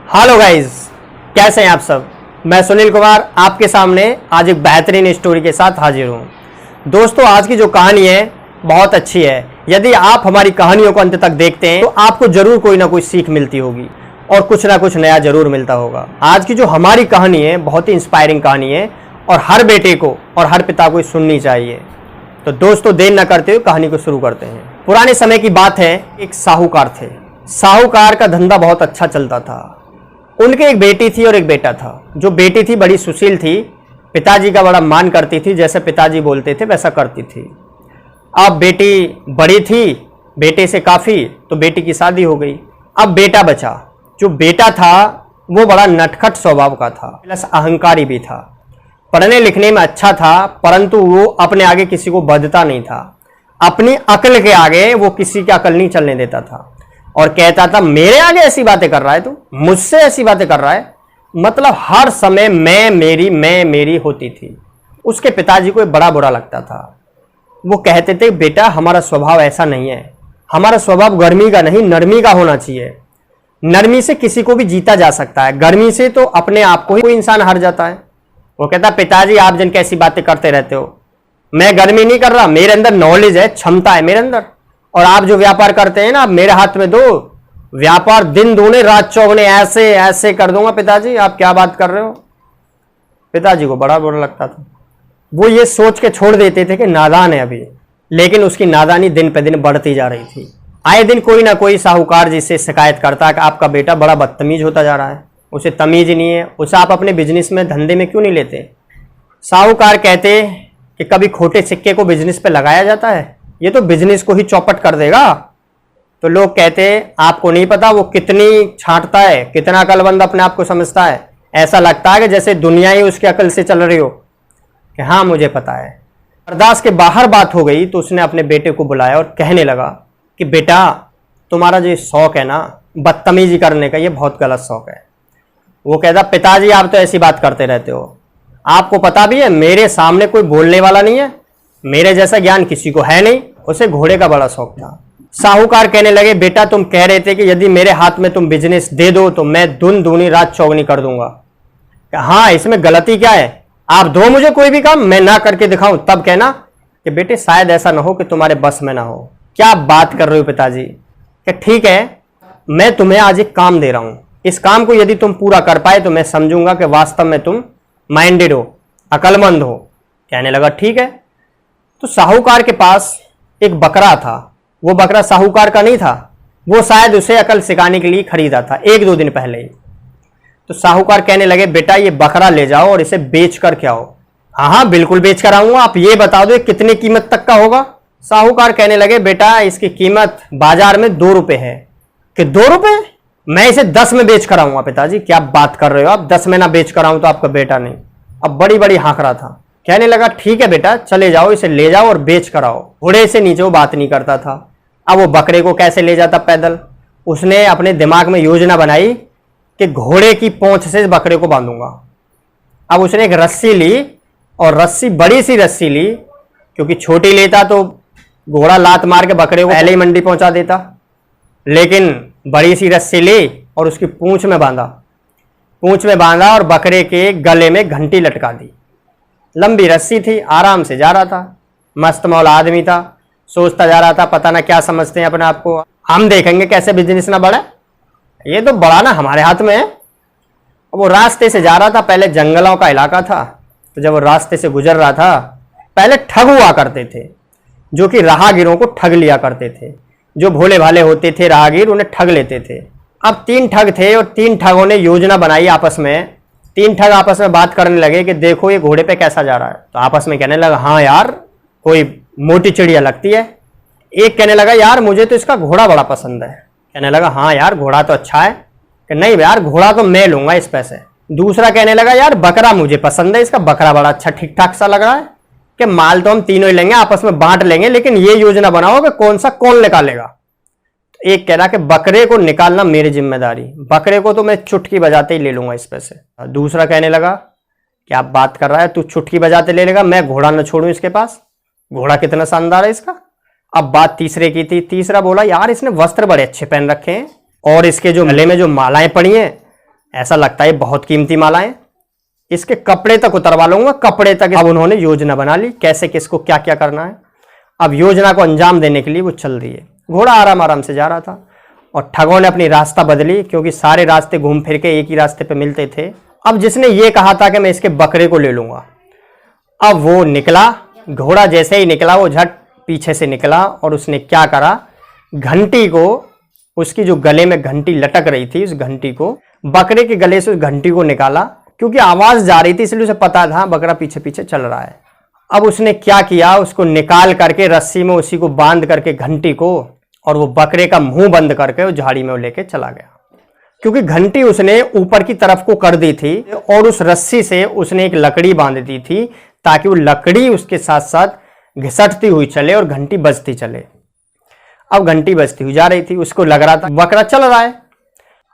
Hello guys, कैसे हैं आप सब। मैं सुनील कुमार आपके सामने आज एक बेहतरीन स्टोरी के साथ हाजिर हूं। दोस्तों, आज की जो कहानी है बहुत अच्छी है। यदि आप हमारी कहानियों को अंत तक देखते हैं तो आपको जरूर कोई ना कोई सीख मिलती होगी और कुछ ना कुछ नया जरूर मिलता होगा। आज की जो हमारी कहानी है बहुत ही इंस्पायरिंग कहानी है और हर बेटे को और हर पिता को सुननी चाहिए। तो दोस्तों, देर न करते हुए कहानी को शुरू करते हैं। पुराने समय की बात है, एक साहूकार थे। साहूकार का धंधा बहुत अच्छा चलता था। उनके एक बेटी थी और एक बेटा था। जो बेटी थी बड़ी सुशील थी, पिताजी का बड़ा मान करती थी, जैसे पिताजी बोलते थे वैसा करती थी। अब बेटी बड़ी थी बेटे से काफ़ी, तो बेटी की शादी हो गई। अब बेटा बचा। जो बेटा था वो बड़ा नटखट स्वभाव का था, प्लस अहंकारी भी था। पढ़ने लिखने में अच्छा था, परंतु वो अपने आगे किसी को बधता नहीं था। अपनी अक्ल के आगे वो किसी की अक्ल नहीं चलने देता था और कहता था मेरे आगे ऐसी बातें कर रहा है, तू मुझसे ऐसी बातें कर रहा है। मतलब हर समय मैं मेरी होती थी। उसके पिताजी को बड़ा बुरा लगता था। वो कहते थे बेटा, हमारा स्वभाव ऐसा नहीं है। हमारा स्वभाव गर्मी का नहीं नरमी का होना चाहिए। नरमी से किसी को भी जीता जा सकता है, गर्मी से तो अपने आप को ही कोई इंसान हार जाता है। वो कहता पिताजी आप जन कैसी बातें करते रहते हो, मैं गर्मी नहीं कर रहा, मेरे अंदर नॉलेज है, क्षमता है मेरे अंदर। और आप जो व्यापार करते हैं ना, मेरे हाथ में दो, व्यापार दिन दूने रात चौगने ऐसे ऐसे कर दूंगा। पिताजी आप क्या बात कर रहे हो। पिताजी को बड़ा बुरा लगता था। वो ये सोच के छोड़ देते थे कि नादान है अभी, लेकिन उसकी नादानी दिन पे दिन बढ़ती जा रही थी। आए दिन कोई ना कोई साहूकार जी से शिकायत करता कि आपका बेटा बड़ा बदतमीज होता जा रहा है, उसे तमीज नहीं है, उसे आप अपने बिजनेस में धंधे में क्यों नहीं लेते। साहूकार कहते कि कभी खोटे सिक्के को बिजनेस पे लगाया जाता है, ये तो बिजनेस को ही चौपट कर देगा। तो लोग कहते आपको नहीं पता वो कितनी छांटता है, कितना अकलमंद अपने आप को समझता है। ऐसा लगता है कि जैसे दुनिया ही उसकी अकल से चल रही हो कि हाँ मुझे पता है। बर्दाश्त के बाहर बात हो गई तो उसने अपने बेटे को बुलाया और कहने लगा कि बेटा, तुम्हारा जो शौक है ना बदतमीजी करने का, ये बहुत गलत शौक है। वो कहता पिताजी आप तो ऐसी बात करते रहते हो, आपको पता भी है मेरे सामने कोई बोलने वाला नहीं है, मेरे जैसा ज्ञान किसी को है नहीं। उसे घोड़े का बड़ा शौक था। साहूकार कहने लगे बेटा, तुम कह रहे थे कि यदि मेरे हाथ में तुम बिजनेस दे दो तो मैं दिन दूनी रात चौगनी कर दूंगा। हाँ, इसमें गलती क्या है, आप दो मुझे कोई भी काम, मैं ना करके दिखाऊं तब कहना कि बेटे शायद ऐसा ना हो कि तुम्हारे बस में ना हो। क्या बात कर रहे हो पिताजी। कि ठीक है, मैं तुम्हें आज एक काम दे रहा हूं, इस काम को यदि तुम पूरा कर पाए तो मैं समझूंगा कि वास्तव में तुम माइंडेड हो, अकलमंद हो। कहने लगा ठीक है। तो साहूकार के पास एक बकरा था। वो बकरा साहूकार का नहीं था, वो शायद उसे अकल सिखाने के लिए खरीदा था एक दो दिन पहले ही। तो साहूकार कहने लगे बेटा ये बकरा ले जाओ और इसे बेच कर के आओ। हाँ हाँ बिल्कुल बेच कर आऊंगा, आप ये बता दो कितनी कीमत तक का होगा। साहूकार कहने लगे बेटा इसकी कीमत बाजार में 2 रुपए है। कि 2 रुपए, मैं इसे 10 में बेच कर आऊंगा। पिताजी क्या बात कर रहे हो आप, 10 में ना बेच कर आऊं तो आपका बेटा नहीं। अब बड़ी बड़ी हाँक रहा था। कहने लगा ठीक है बेटा, चले जाओ, इसे ले जाओ और बेच कर आओ। घोड़े से नीचे वो बात नहीं करता था। अब वो बकरे को कैसे ले जाता पैदल। उसने अपने दिमाग में योजना बनाई कि घोड़े की पूंछ से बकरे को बांधूंगा। अब उसने एक रस्सी ली और रस्सी बड़ी सी रस्सी ली, क्योंकि छोटी लेता तो घोड़ा लात मार के बकरे को पहले ही मंडी पहुंचा देता। लेकिन बड़ी सी रस्सी ली और उसकी पूंछ में बांधा और बकरे के गले में घंटी लटका दी। लंबी रस्सी थी, आराम से जा रहा था। मस्त मौला आदमी था, सोचता जा रहा था पता ना क्या समझते हैं अपने आप को, हम देखेंगे कैसे बिजनेस ना बढ़े, ये तो बड़ा ना हमारे हाथ में है। वो रास्ते से जा रहा था, पहले जंगलों का इलाका था। तो जब वो रास्ते से गुजर रहा था, पहले ठग हुआ करते थे जो कि राहगीरों को ठग लिया करते थे। जो भोले भाले होते थे राहगीर, उन्हें ठग लेते थे। अब 3 ठग थे और 3 ठगों ने योजना बनाई आपस में। 3 ठग आपस में बात करने लगे कि देखो ये घोड़े पे कैसा जा रहा है। तो आपस में कहने लगा हाँ यार कोई मोटी चिड़िया लगती है। एक कहने लगा यार मुझे तो इसका घोड़ा बड़ा पसंद है। कहने लगा हाँ यार घोड़ा तो अच्छा है। कि नहीं यार घोड़ा तो मैं लूंगा इस पैसे। दूसरा कहने लगा यार बकरा मुझे पसंद है, इसका बकरा बड़ा अच्छा ठीक ठाक सा लग रहा है। कि माल तो हम तीनों ही लेंगे, आपस में बांट लेंगे, लेकिन ये योजना बनाओ कि कौन सा कौन निकालेगा। एक कह रहा कि बकरे को निकालना मेरी जिम्मेदारी, बकरे को तो मैं चुटकी बजाते ही ले लूंगा इस पैसे। दूसरा कहने लगा क्या बात कर रहा है, तू चुटकी बजाते ले लेगा, मैं घोड़ा न छोड़ूं इसके पास, घोड़ा कितना शानदार है इसका। अब बात तीसरे की थी। तीसरा बोला यार इसने वस्त्र बड़े अच्छे पहन रखे हैं और इसके जो गले में जो मालाएं पड़ी हैं ऐसा लगता है बहुत कीमती मालाएं, इसके कपड़े तक उतरवा लूंगा, कपड़े तक। अब उन्होंने योजना बना ली कैसे किसको क्या क्या करना है। अब योजना को अंजाम देने के लिए वो चल रही है। घोड़ा आराम आराम से जा रहा था और ठगों ने अपनी रास्ता बदली, क्योंकि सारे रास्ते घूम फिर के एक ही रास्ते पे मिलते थे। अब जिसने ये कहा था कि मैं इसके बकरे को ले लूंगा, अब वो निकला। घोड़ा जैसे ही निकला वो झट पीछे से निकला और उसने क्या करा, घंटी को, उसकी जो गले में घंटी लटक रही थी, उस घंटी को, बकरे के गले से उस घंटी को निकाला, क्योंकि आवाज जा रही थी इसलिए उसे पता था बकरा पीछे पीछे चल रहा है। अब उसने क्या किया, उसको निकाल करके रस्सी में उसी को बांध करके घंटी को, और वो बकरे का मुंह बंद करके वो झाड़ी में वो लेके चला गया, क्योंकि घंटी उसने ऊपर की तरफ को कर दी थी और उस रस्सी से उसने एक लकड़ी बांध दी थी ताकि वो लकड़ी उसके साथ साथ घिसटती हुई चले और घंटी बजती चले। अब घंटी बजती हुई जा रही थी, उसको लग रहा था बकरा चल रहा है।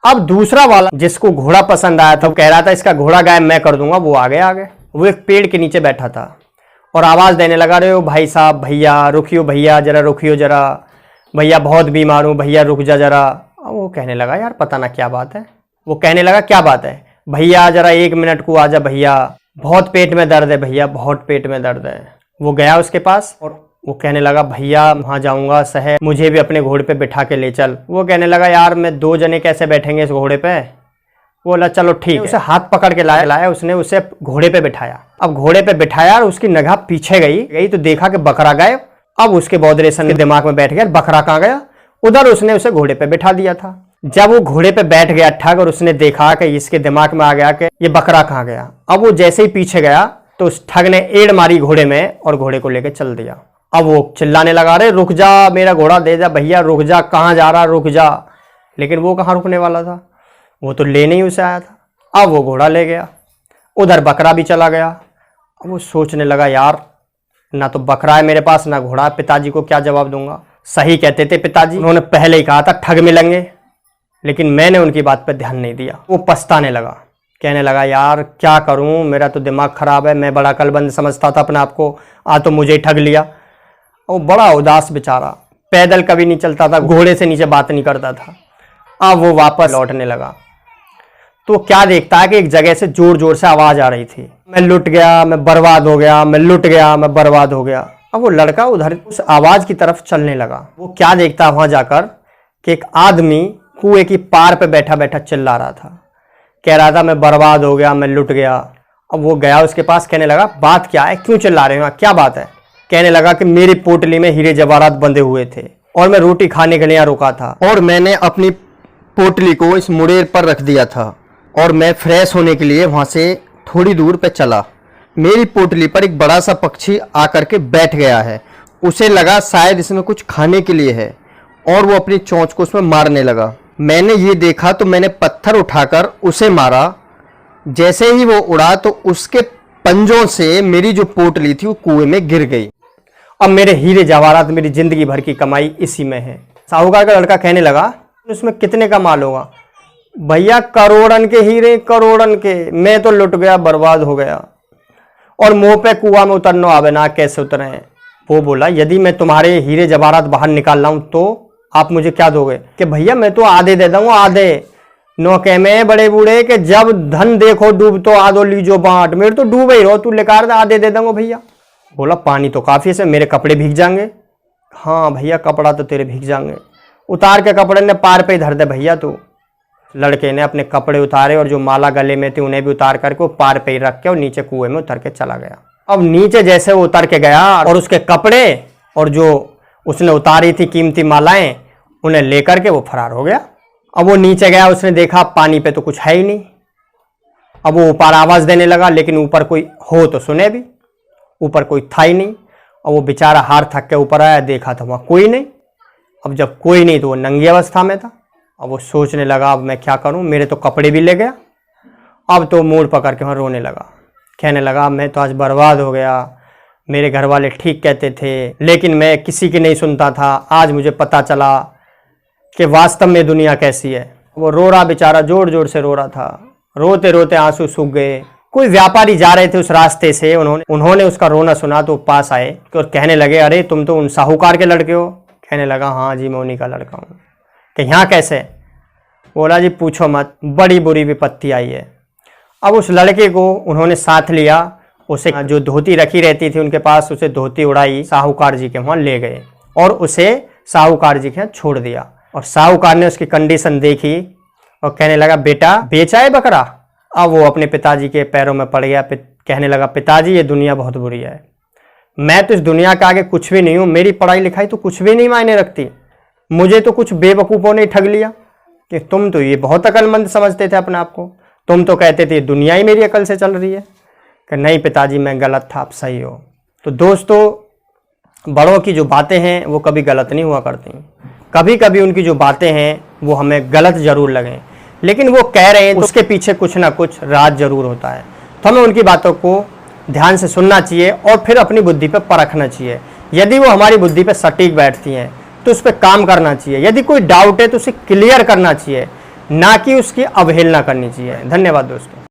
अब दूसरा वाला जिसको घोड़ा पसंद आया था, वो कह रहा था इसका घोड़ा गायब मैं कर दूंगा, वो आगे वो एक पेड़ के नीचे बैठा था और आवाज देने लगा, रे भाई साहब, भैया रुकियो, भैया जरा रुकियो, जरा भैया बहुत बीमार हूं, भैया रुक जा जरा। वो कहने लगा यार पता ना क्या बात है। वो कहने लगा क्या बात है, भैया जरा 1 मिनट को आ जा भैया, बहुत पेट में दर्द है भैया, बहुत पेट में दर्द है। वो गया उसके पास और वो कहने लगा भैया वहां जाऊंगा शहर, मुझे भी अपने घोड़े पे बिठा के ले चल। वो कहने लगा यार मैं 2 जने कैसे बैठेंगे इस घोड़े पे। वो बोला चलो ठीक है। उसे हाथ पकड़ के लाया, उसने उसे घोड़े पे बिठाया। अब घोड़े पे बिठाया और उसकी निगाह पीछे गई तो देखा कि बकरा गायब। अब उसके बॉदरेशन के दिमाग में बैठ गया बकरा कहाँ गया, उधर उसने उसे घोड़े पे बिठा दिया था। जब वो घोड़े पे बैठ गया ठग और उसने देखा कि इसके दिमाग में आ गया कि ये बकरा कहाँ गया, अब वो जैसे ही पीछे गया तो उस ठग ने एड़ मारी घोड़े में और घोड़े को लेकर चल दिया। अब वो चिल्लाने लगा, अरे रुक जा, मेरा घोड़ा दे जा भैया, रुक जा, कहाँ जा रहा, रुक जा। लेकिन वो कहाँ रुकने वाला था, वो तो लेने ही उसे आया था। अब वो घोड़ा ले गया, उधर बकरा भी चला गया। अब वो सोचने लगा यार ना तो बकरा है मेरे पास ना घोड़ा, पिताजी को क्या जवाब दूंगा। सही कहते थे पिताजी, उन्होंने पहले ही कहा था ठग मिलेंगे, लेकिन मैंने उनकी बात पर ध्यान नहीं दिया। वो पछताने लगा, कहने लगा यार क्या करूं, मेरा तो दिमाग खराब है, मैं बड़ा कलबंद समझता था अपने आप को, आज तो मुझे ही ठग लिया। वो बड़ा उदास बेचारा, पैदल कभी नहीं चलता था, घोड़े से नीचे बात नहीं करता था। अब वो वापस लौटने लगा तो क्या देखता है कि एक जगह से जोर जोर से आवाज आ रही थी, मैं लुट गया, मैं बर्बाद हो गया, मैं लुट गया, मैं बर्बाद हो गया। अब वो लड़का उधर उस आवाज की तरफ चलने लगा। वो क्या देखता वहां जाकर कि एक आदमी कुएं की पार पे बैठा बैठा चिल्ला रहा था, कह रहा था मैं बर्बाद हो गया, मैं लुट गया। अब वो गया उसके पास, कहने लगा बात क्या है, क्यों चिल्ला रहे हो, क्या बात है। कहने लगा कि मेरी पोटली में हीरे जवाहरात बंधे हुए थे और मैं रोटी खाने के लिए यहाँ रुका था और मैंने अपनी पोटली को इस मुड़ेर पर रख दिया था और मैं फ्रेश होने के लिए वहां से थोड़ी दूर पे चला। मेरी पोटली पर एक बड़ा सा पक्षी आकर के बैठ गया है, उसे लगा शायद इसमें कुछ खाने के लिए है और वो अपनी चोंच को उसमें मारने लगा। मैंने ये देखा तो मैंने पत्थर उठाकर उसे मारा। जैसे ही वो उड़ा तो उसके पंजों से मेरी जो पोटली थी वो कुएं में गिर गई। अब मेरे हीरे जवाहरात, मेरी जिंदगी भर की कमाई इसी में है। साहूकार का लड़का कहने लगा उसमें कितने का माल होगा। भैया करोड़न के हीरे, करोड़न के, मैं तो लुट गया, बर्बाद हो गया और मुंह पे कुआं में उतरना आवे ना, कैसे उतरे। वो बोला यदि मैं तुम्हारे हीरे जवाहरात बाहर निकाल लाऊं तो आप मुझे क्या दोगे। कि भैया मैं तो आधे दे दूंगा, आधे। नौके में बड़े बूढ़े के जब धन देखो डूब तो आधो लीजो बांट, मेरे तो डूबे ही रहो, तू लेकर आधे दे दूंगा भैया। बोला पानी तो काफी से, मेरे कपड़े भीग जाएंगे। हाँ भैया कपड़ा तो तेरे भीग जाएंगे। उतार के कपड़े ने पार पे ही धर दे भैया तू। लड़के ने अपने कपड़े उतारे और जो माला गले में थी उन्हें भी उतार करके वो पार पे ही रख के और नीचे कुएं में उतर के चला गया। अब नीचे जैसे वो उतर के गया और उसके कपड़े और जो उसने उतारी थी कीमती मालाएं उन्हें लेकर के वो फरार हो गया। अब वो नीचे गया, उसने देखा पानी पे तो कुछ है ही नहीं। अब वो ऊपर आवाज देने लगा, लेकिन ऊपर कोई हो तो सुने भी, ऊपर कोई था ही नहीं। और वो बेचारा हार थक के ऊपर आया, देखा था वहां कोई नहीं। अब जब कोई नहीं तो वो नंगी अवस्था में था। अब वो सोचने लगा अब मैं क्या करूं, मेरे तो कपड़े भी ले गया। अब तो मूड पकड़ के वहां रोने लगा, कहने लगा मैं तो आज बर्बाद हो गया, मेरे घर वाले ठीक कहते थे लेकिन मैं किसी की नहीं सुनता था। आज मुझे पता चला कि वास्तव में दुनिया कैसी है। वो रो रहा बेचारा, जोर जोर से रो रहा था, रोते रोते आंसू सूख गए। कोई व्यापारी जा रहे थे उस रास्ते से, उन्होंने उसका रोना सुना तो पास आए और कहने लगे अरे तुम तो उन साहूकार के लड़के हो। कहने लगा हाँ जी मैं उन्हीं का लड़का हूँ। कि यहाँ कैसे। बोला जी पूछो मत, बड़ी बुरी विपत्ति आई है। अब उस लड़के को उन्होंने साथ लिया, उसे जो धोती रखी रहती थी उनके पास, उसे धोती उड़ाई, साहूकार जी के वहाँ ले गए और उसे साहूकार जी के यहाँ छोड़ दिया। और साहूकार ने उसकी कंडीशन देखी और कहने लगा बेटा बेचा है बकरा। अब वो अपने पिताजी के पैरों में पड़ गया, कहने लगा पिताजी ये दुनिया बहुत बुरी है, मैं तो इस दुनिया के आगे कुछ भी नहीं हूँ, मेरी पढ़ाई लिखाई तो कुछ भी नहीं मायने रखती, मुझे तो कुछ बेवकूफ़ों ने ठग लिया कि तुम तो ये बहुत अक्लमंद समझते थे अपने आप को, तुम तो कहते थे दुनिया ही मेरी अकल से चल रही है। कि नहीं पिताजी मैं गलत था, आप सही हो। तो दोस्तों बड़ों की जो बातें हैं वो कभी गलत नहीं हुआ करती, कभी कभी उनकी जो बातें हैं वो हमें गलत ज़रूर लगें, लेकिन वो कह रहे हैं तो उसके पीछे कुछ ना कुछ राज जरूर होता है। तो हमें उनकी बातों को ध्यान से सुनना चाहिए और फिर अपनी बुद्धि पर परखना चाहिए। यदि वो हमारी बुद्धि पर सटीक बैठती हैं तो उस पर काम करना चाहिए, यदि कोई डाउट है तो उसे क्लियर करना चाहिए, ना कि उसकी अवहेलना करनी चाहिए। धन्यवाद दोस्तों।